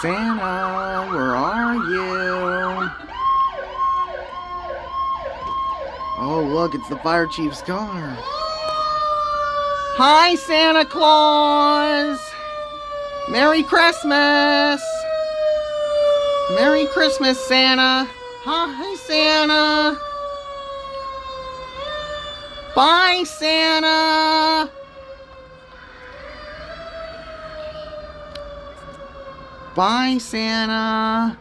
Santa, where are you? Oh, look, it's the fire chief's car. Hi, Santa Claus! Merry Christmas! Merry Christmas, Santa! Hi, Santa! Bye, Santa! Bye, Santa!